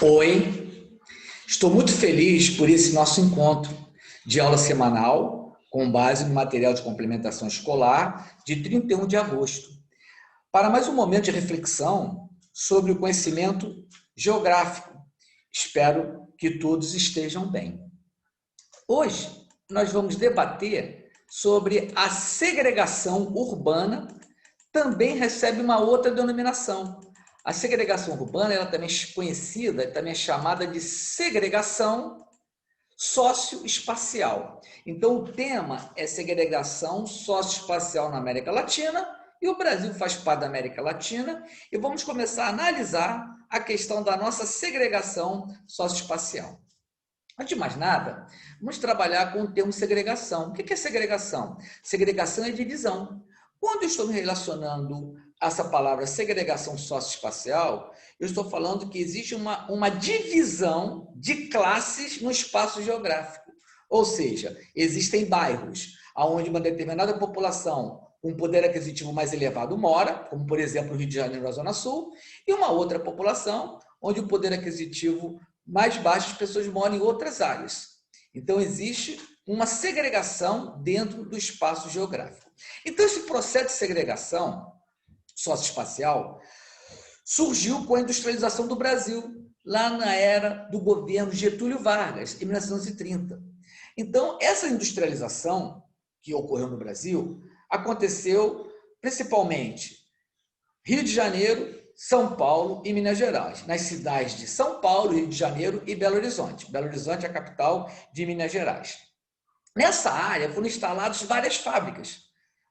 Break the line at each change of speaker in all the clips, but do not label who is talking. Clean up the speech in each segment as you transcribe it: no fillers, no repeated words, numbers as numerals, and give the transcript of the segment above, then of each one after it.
Oi, estou muito feliz por esse nosso encontro de aula semanal com base no material de complementação escolar de 31 de agosto, para mais um momento de reflexão sobre o conhecimento geográfico. Espero que todos estejam bem. Hoje nós vamos debater sobre a segregação urbana, também recebe uma outra denominação. A segregação urbana, ela também é conhecida, também é chamada de segregação socioespacial. Então, o tema é segregação socioespacial na América Latina, e o Brasil faz parte da América Latina, e vamos começar a analisar a questão da nossa segregação socioespacial. Antes de mais nada, vamos trabalhar com o termo segregação. O que é segregação? Segregação é divisão. Quando eu estou me relacionando a essa palavra segregação socioespacial, eu estou falando que existe uma divisão de classes no espaço geográfico. Ou seja, existem bairros onde uma determinada população com poder aquisitivo mais elevado mora, como, por exemplo, o Rio de Janeiro, na Zona Sul, e uma outra população onde o poder aquisitivo mais baixo, as pessoas moram em outras áreas. Então, existe uma segregação dentro do espaço geográfico. Então, esse processo de segregação socioespacial surgiu com a industrialização do Brasil, lá na era do governo Getúlio Vargas, em 1930. Então, essa industrialização que ocorreu no Brasil aconteceu principalmente Rio de Janeiro, São Paulo e Minas Gerais, nas cidades de São Paulo, Rio de Janeiro e Belo Horizonte. Belo Horizonte é a capital de Minas Gerais. Nessa área foram instaladas várias fábricas,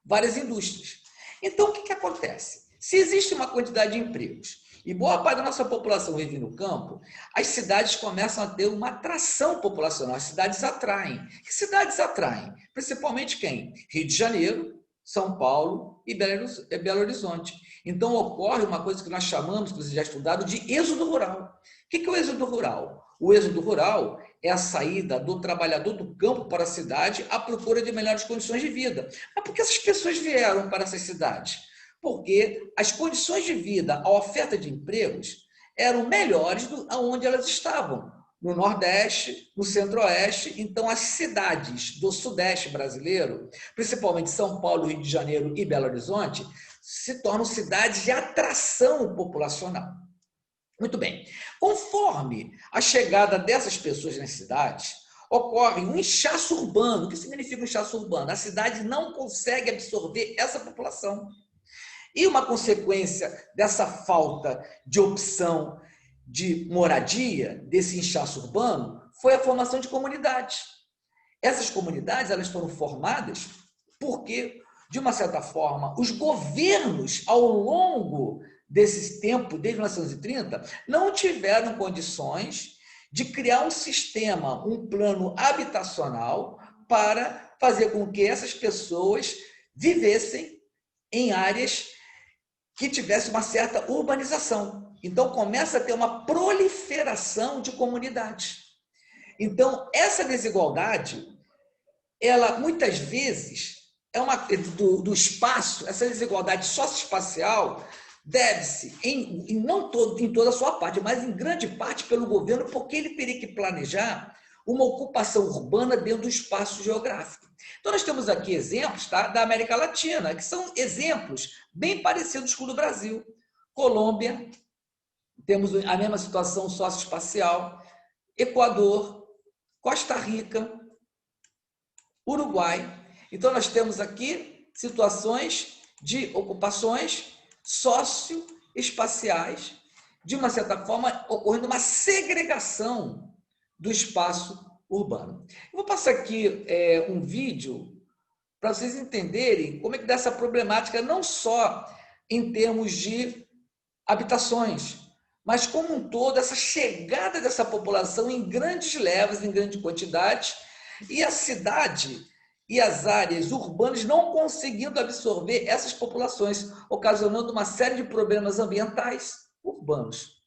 várias indústrias. Então, o que acontece? Se existe uma quantidade de empregos e boa parte da nossa população vive no campo, as cidades começam a ter uma atração populacional, as cidades atraem. Que cidades atraem? Principalmente quem? Rio de Janeiro, São Paulo e Belo Horizonte. Então, ocorre uma coisa que nós chamamos, que vocês já estudaram, de êxodo rural. O que é o êxodo rural? O êxodo rural é a saída do trabalhador do campo para a cidade à procura de melhores condições de vida. Mas por que essas pessoas vieram para essas cidades? Porque as condições de vida, a oferta de empregos, eram melhores do onde elas estavam, no Nordeste, no Centro-Oeste. Então, as cidades do Sudeste brasileiro, principalmente São Paulo, Rio de Janeiro e Belo Horizonte, se tornam cidades de atração populacional. Muito bem. Conforme a chegada dessas pessoas nas cidades, ocorre um inchaço urbano. O que significa um inchaço urbano? A cidade não consegue absorver essa população. E uma consequência dessa falta de opção de moradia, desse inchaço urbano, foi a formação de comunidades. Essas comunidades, elas foram formadas porque, de uma certa forma, os governos, ao longo desse tempo, desde 1930, não tiveram condições de criar um sistema, um plano habitacional para fazer com que essas pessoas vivessem em áreas que tivessem uma certa urbanização. Então, começa a ter uma proliferação de comunidades. Então, essa desigualdade, ela muitas vezes é do espaço, essa desigualdade socioespacial deve-se, em toda a sua parte, mas em grande parte pelo governo, porque ele teria que planejar uma ocupação urbana dentro do espaço geográfico. Então, nós temos aqui exemplos, tá, da América Latina, que são exemplos bem parecidos com o do Brasil. Colômbia, temos a mesma situação socioespacial, Equador, Costa Rica, Uruguai. Então, nós temos aqui situações de ocupações socioespaciais, de uma certa forma, ocorrendo uma segregação do espaço urbano. Eu vou passar aqui um vídeo para vocês entenderem como é que dá essa problemática, não só em termos de habitações, mas como um todo, essa chegada dessa população em grandes levas, em grande quantidade, e a cidade e as áreas urbanas não conseguindo absorver essas populações, ocasionando uma série de problemas ambientais urbanos.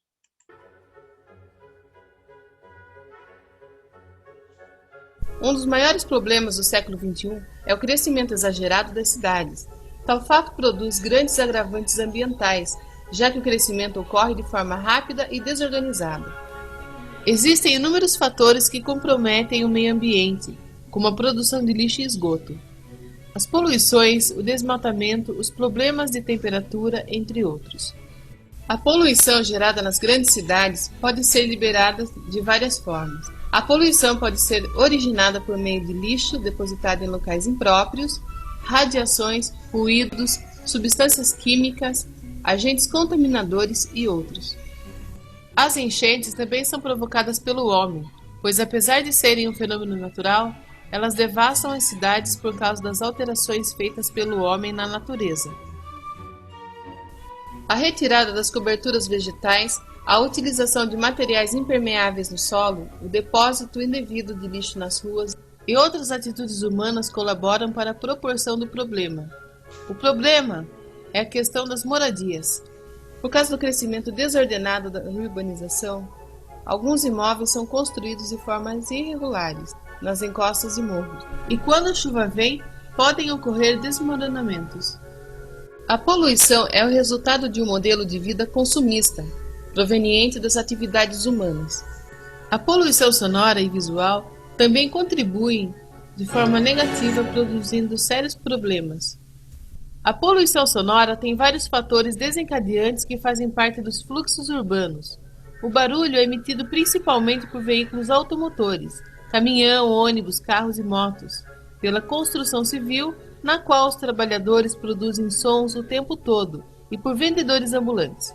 Um dos maiores problemas do século XXI é o crescimento exagerado das cidades. Tal fato produz grandes agravantes ambientais, já que o crescimento ocorre de forma rápida e desorganizada. Existem inúmeros fatores que comprometem o meio ambiente, como a produção de lixo e esgoto, as poluições, o desmatamento, os problemas de temperatura, entre outros. A poluição gerada nas grandes cidades pode ser liberada de várias formas. A poluição pode ser originada por meio de lixo depositado em locais impróprios, radiações, ruídos, substâncias químicas, agentes contaminadores e outros. As enchentes também são provocadas pelo homem, pois apesar de serem um fenômeno natural, elas devastam as cidades por causa das alterações feitas pelo homem na natureza. A retirada das coberturas vegetais, a utilização de materiais impermeáveis no solo, o depósito indevido de lixo nas ruas e outras atitudes humanas colaboram para a proporção do problema. O problema é a questão das moradias. Por causa do crescimento desordenado da urbanização, alguns imóveis são construídos de formas irregulares, nas encostas de morros, e quando a chuva vem, podem ocorrer desmoronamentos. A poluição é o resultado de um modelo de vida consumista, proveniente das atividades humanas. A poluição sonora e visual também contribuem de forma negativa, produzindo sérios problemas. A poluição sonora tem vários fatores desencadeantes que fazem parte dos fluxos urbanos. O barulho é emitido principalmente por veículos automotores, caminhão, ônibus, carros e motos, pela construção civil, na qual os trabalhadores produzem sons o tempo todo, e por vendedores ambulantes.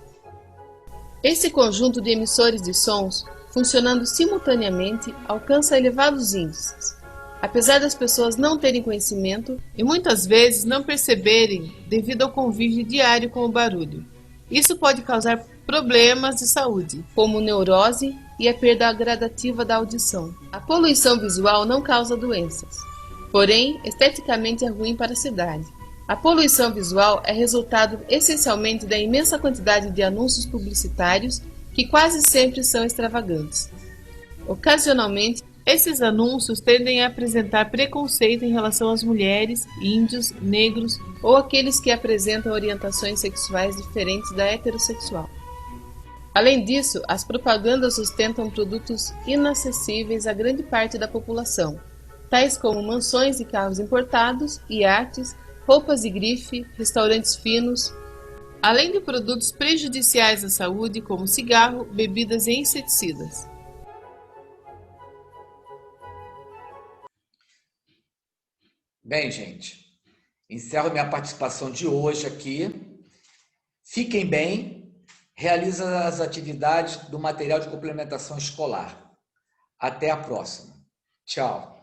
Esse conjunto de emissores de sons, funcionando simultaneamente, alcança elevados índices. Apesar das pessoas não terem conhecimento e muitas vezes não perceberem devido ao convívio diário com o barulho, isso pode causar problemas de saúde, como neurose e a perda gradativa da audição. A poluição visual não causa doenças, porém, esteticamente é ruim para a cidade. A poluição visual é resultado essencialmente da imensa quantidade de anúncios publicitários que quase sempre são extravagantes. Ocasionalmente, esses anúncios tendem a apresentar preconceito em relação às mulheres, índios, negros ou aqueles que apresentam orientações sexuais diferentes da heterossexual. Além disso, as propagandas ostentam produtos inacessíveis a grande parte da população, tais como mansões e carros importados, iates, roupas de grife, restaurantes finos, além de produtos prejudiciais à saúde como cigarro, bebidas e inseticidas.
Bem, gente, encerro minha participação de hoje aqui. Fiquem bem, realizem as atividades do material de complementação escolar. Até a próxima. Tchau.